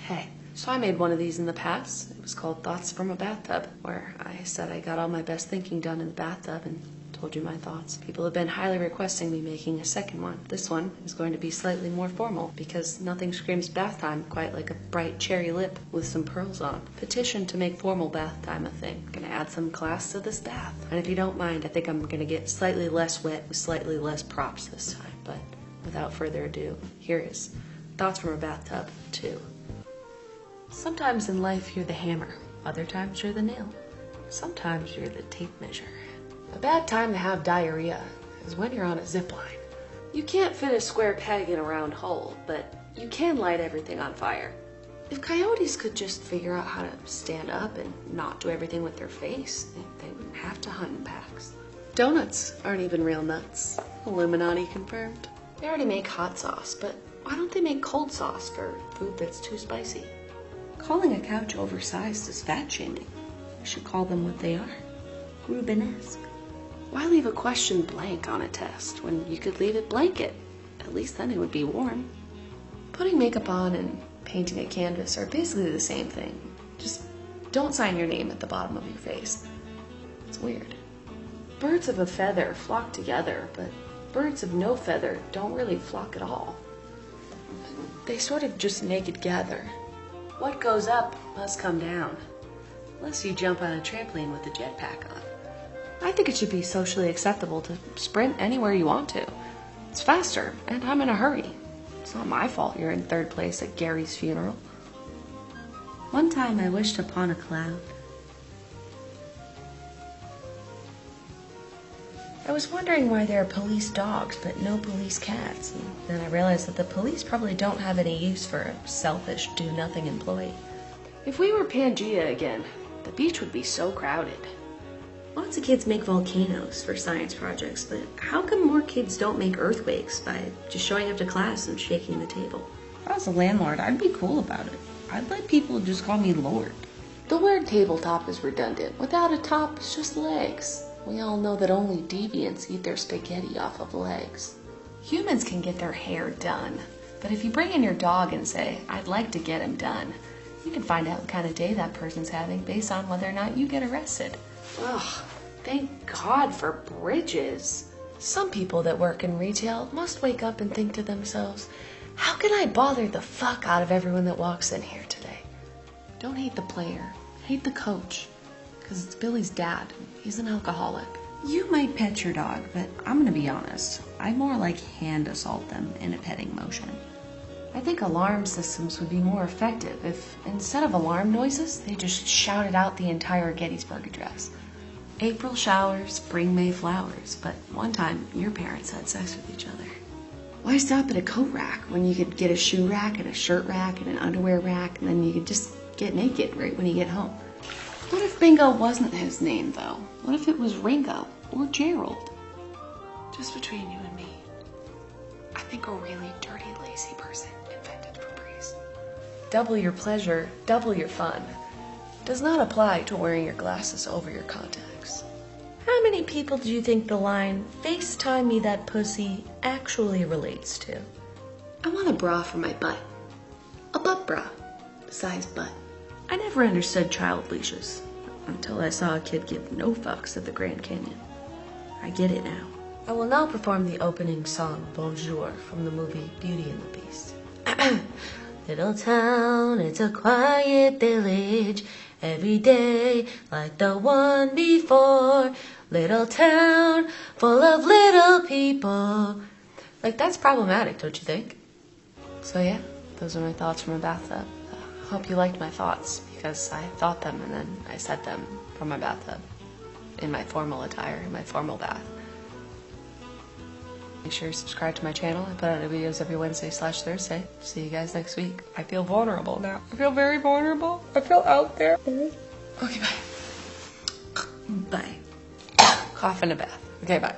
Hey, so I made one of these in the past. It was called Thoughts from a Bathtub, where I said I got all my best thinking done in the bathtub and told you my thoughts. People have been highly requesting me making a second one. This one is going to be slightly more formal because nothing screams bath time quite like a bright cherry lip with some pearls on. Petition to make formal bath time a thing. Gonna add some class to this bath. And if you don't mind, I think I'm gonna get slightly less wet with slightly less props this time. But without further ado, here is Thoughts from a Bathtub 2. Sometimes in life you're the hammer, other times you're the nail. Sometimes you're the tape measure. A bad time to have diarrhea is when you're on a zip line. You can't fit a square peg in a round hole, but you can light everything on fire. If coyotes could just figure out how to stand up and not do everything with their face, they wouldn't have to hunt in packs. Donuts aren't even real nuts. Illuminati confirmed. They already make hot sauce, but why don't they make cold sauce for food that's too spicy? Calling a couch oversized is fat shaming. We should call them what they are. Rubenesque. Why leave a question blank on a test when you could leave it blanket? At least then it would be warm. Putting makeup on and painting a canvas are basically the same thing. Just don't sign your name at the bottom of your face. It's weird. Birds of a feather flock together, but birds of no feather don't really flock at all. They sort of just naked gather. What goes up must come down, unless you jump on a trampoline with a jetpack on. I think it should be socially acceptable to sprint anywhere you want to. It's faster, and I'm in a hurry. It's not my fault you're in third place at Gary's funeral. One time I wished upon a cloud. I was wondering why there are police dogs but no police cats, and then I realized that the police probably don't have any use for a selfish, do-nothing employee. If we were Pangea again, the beach would be so crowded. Lots of kids make volcanoes for science projects, but how come more kids don't make earthquakes by just showing up to class and shaking the table? If I was a landlord, I'd be cool about it. I'd let people just call me Lord. The word tabletop is redundant. Without a top, it's just legs. We all know that only deviants eat their spaghetti off of legs. Humans can get their hair done, but if you bring in your dog and say, I'd like to get him done, you can find out what kind of day that person's having based on whether or not you get arrested. Ugh, thank God for bridges. Some people that work in retail must wake up and think to themselves, how can I bother the fuck out of everyone that walks in here today? Don't hate the player, hate the coach. Because it's Billy's dad. He's an alcoholic. You might pet your dog, but I'm gonna be honest. I more like hand assault them in a petting motion. I think alarm systems would be more effective if, instead of alarm noises, they just shouted out the entire Gettysburg Address. April showers bring May flowers, but one time your parents had sex with each other. Why stop at a coat rack when you could get a shoe rack and a shirt rack and an underwear rack, and then you could just get naked right when you get home? What if Bingo wasn't his name, though? What if it was Ringo or Gerald? Just between you and me, I think a really dirty, lazy person invented Febreze. Double your pleasure, double your fun. Does not apply to wearing your glasses over your contacts. How many people do you think the line, FaceTime me that pussy, actually relates to? I want a bra for my butt. A butt bra. Size butt. I never understood child leashes until I saw a kid give no fucks at the Grand Canyon. I get it now. I will now perform the opening song, Bonjour, from the movie Beauty and the Beast. Little town, it's a quiet village, every day like the one before. Little town, full of little people. Like, that's problematic, don't you think? So yeah, those are my thoughts from a bathtub. Hope you liked my thoughts, because I thought them and then I said them from my bathtub, in my formal attire, in my formal bath. Make sure you subscribe to my channel. I put out videos every Wednesday/Thursday. See you guys next week. I feel vulnerable now. I feel very vulnerable. I feel out there. Okay, bye. Bye. Cough in a bath. Okay, bye.